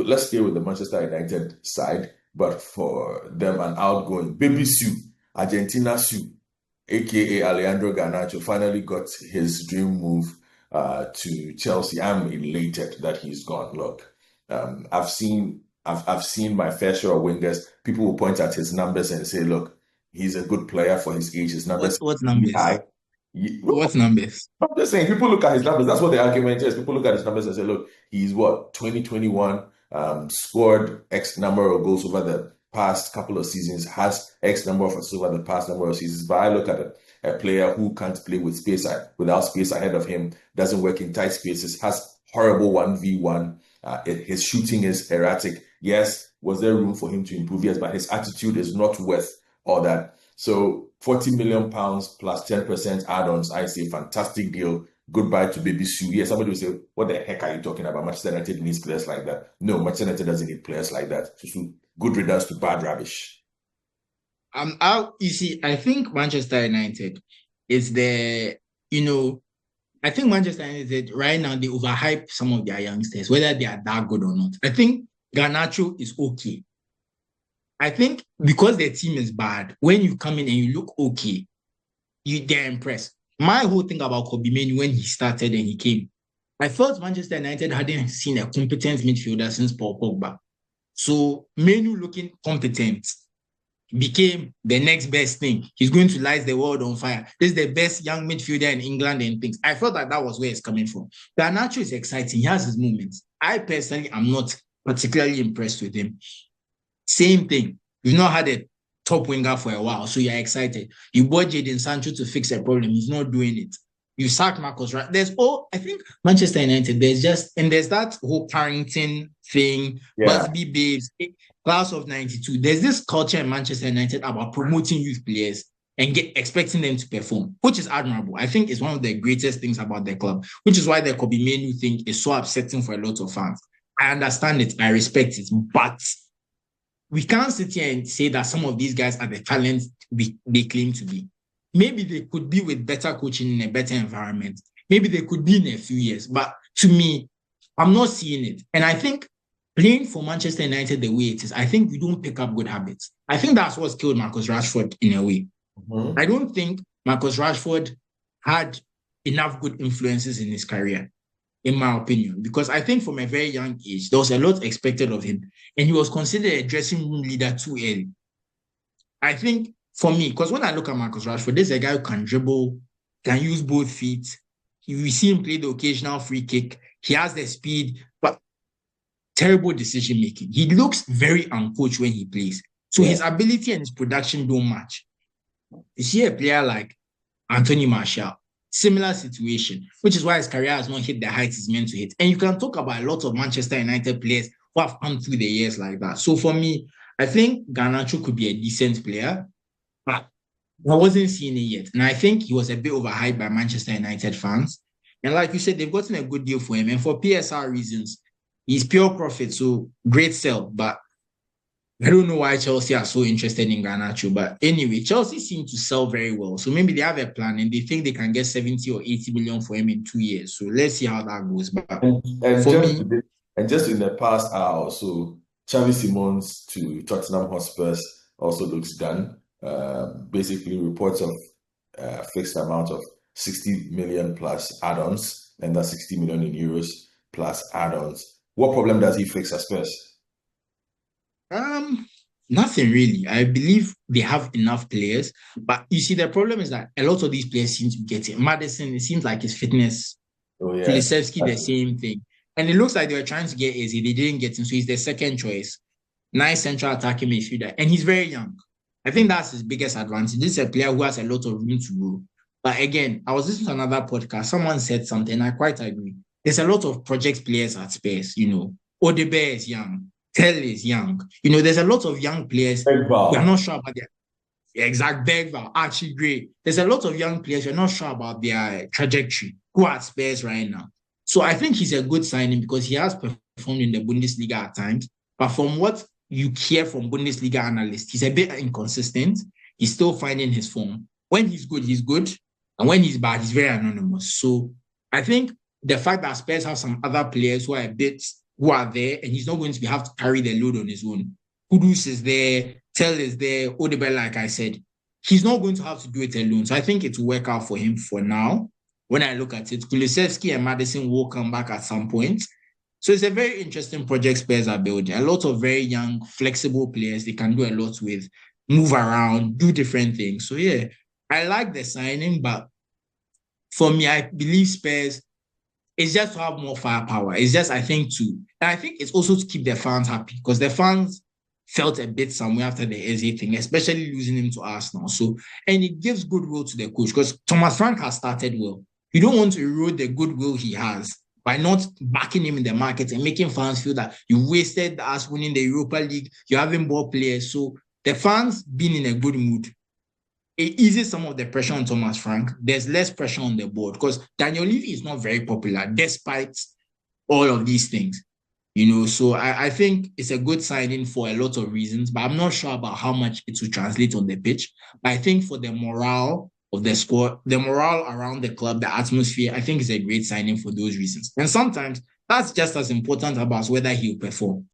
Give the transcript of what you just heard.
let's stay with the Manchester United side, but for them, an outgoing Baby Sue, Argentina Sue, aka Alejandro Garnacho, finally got his dream move to Chelsea. I'm elated that he's gone. Look, I've seen my fair share of wingers. People will point at his numbers and say, "Look, he's a good player for his age. His numbers What are really numbers? high." What numbers? I'm just saying, people look at his numbers. That's what the argument is. People look at his numbers and say, "Look, he's what 2021 scored X number of goals over the past couple of seasons, has X number of assists over the past number of seasons." But I look at a player who can't play with without space ahead of him, doesn't work in tight spaces, has horrible 1v1. His shooting is erratic. Yes, was there room for him to improve? Yes, but his attitude is not worth all that. So £40 million plus 10% add-ons, I say fantastic deal. Goodbye to Baby Sue. Yeah, somebody will say, what the heck are you talking about? Manchester United needs players like that. No, Manchester United doesn't need players like that. So good riddance to bad rubbish. You see, I think Manchester United is I think Manchester United right now they overhype some of their youngsters, whether they are that good or not. I think Garnacho is okay. I think because their team is bad, when you come in and you look okay, they're impressed. My whole thing about Kobe Manu when he started and he came, I felt Manchester United hadn't seen a competent midfielder since Paul Pogba. So Manu looking competent became the next best thing. He's going to light the world on fire. This is the best young midfielder in England and things. I felt that was where it's coming from. Garnacho is exciting. He has his moments. I personally am not particularly impressed with him. Same thing. You've not had a top winger for a while, so you're excited. You bought Jadon Sancho to fix a problem. He's not doing it. You sacked Marcus, right? I think Manchester United, there's that whole Carrington thing, Busby Babes, class of 92. There's this culture in Manchester United about promoting youth players and expecting them to perform, which is admirable. I think it's one of the greatest things about the club, which is why the Kobe Manu thing is so upsetting for a lot of fans. I understand it. I respect it. But we can't sit here and say that some of these guys are the talents they claim to be. Maybe they could be with better coaching in a better environment. Maybe they could be in a few years. But to me, I'm not seeing it. And I think playing for Manchester United the way it is, I think we don't pick up good habits. I think that's what's killed Marcus Rashford in a way. Mm-hmm. I don't think Marcus Rashford had enough good influences in his career, in my opinion, because I think from a very young age, there was a lot expected of him, and he was considered a dressing room leader too early. I think for me, because when I look at Marcus Rashford, this is a guy who can dribble, can use both feet. You see him play the occasional free kick. He has the speed, but terrible decision making. He looks very uncoached when he plays. So his ability and his production don't match. You see a player like Anthony Martial, similar situation, which is why his career has not hit the heights it's meant to hit. And you can talk about a lot of Manchester United players who have come through the years like that. So for me, I think Garnacho could be a decent player, but I wasn't seeing it yet. And I think he was a bit overhyped by Manchester United fans. And like you said, they've gotten a good deal for him. And for PSR reasons, he's pure profit, so great sell. But I don't know why Chelsea are so interested in Garnacho. But anyway, Chelsea seem to sell very well. So maybe they have a plan and they think they can get 70 or 80 million for him in 2 years. So let's see how that goes. But just in the past hour or so, Xavi Simons to Tottenham Hotspurs also looks done. Basically, reports of a fixed amount of 60 million plus add-ons, and that's 60 million in euros plus add-ons. What problem does he fix at Spurs? Nothing really. I believe they have enough players, but you see, the problem is that a lot of these players seem to get it. Madison, it seems like his fitness. Kulusevski, the same thing. And it looks like they were trying to get Izzy. They didn't get him, so he's their second choice. Nice central attacking midfielder, and he's very young. I think that's his biggest advantage. This is a player who has a lot of room to grow. But again, I was listening to another podcast. Someone said something, and I quite agree. There's a lot of project players at Spurs. Odebe is young. Tell is young. There's a lot of young players. We're not sure about their exact Bergvall, actually great. There's a lot of young players. We're not sure about their trajectory who are at Spurs right now. So I think he's a good signing because he has performed in the Bundesliga at times. But from what you hear from Bundesliga analysts, he's a bit inconsistent. He's still finding his form. When he's good, he's good. And when he's bad, he's very anonymous. So I think the fact that Spurs have some other players who are a bit who are there, and he's not going to have to carry the load on his own. Kudus is there, Tell is there, Odebe, like I said. He's not going to have to do it alone. So I think it will work out for him for now. When I look at it, Kulusevski and Maddison will come back at some point. So it's a very interesting project Spurs are building. A lot of very young, flexible players they can do a lot with, move around, do different things. So yeah, I like the signing, but for me, I believe Spurs is just to have more firepower. It's just, I think, and I think it's also to keep the fans happy because the fans felt a bit somewhere after the Eze thing, especially losing him to Arsenal. So, and it gives goodwill to the coach because Thomas Frank has started well. You don't want to erode the goodwill he has by not backing him in the market and making fans feel that you wasted us winning the Europa League, you haven't bought players. So the fans being in a good mood, it eases some of the pressure on Thomas Frank. There's less pressure on the board because Daniel Levy is not very popular despite all of these things. So I think it's a good signing for a lot of reasons, but I'm not sure about how much it will translate on the pitch. But I think for the morale of the squad, the morale around the club, the atmosphere, I think it's a great signing for those reasons. And sometimes that's just as important about whether he'll perform.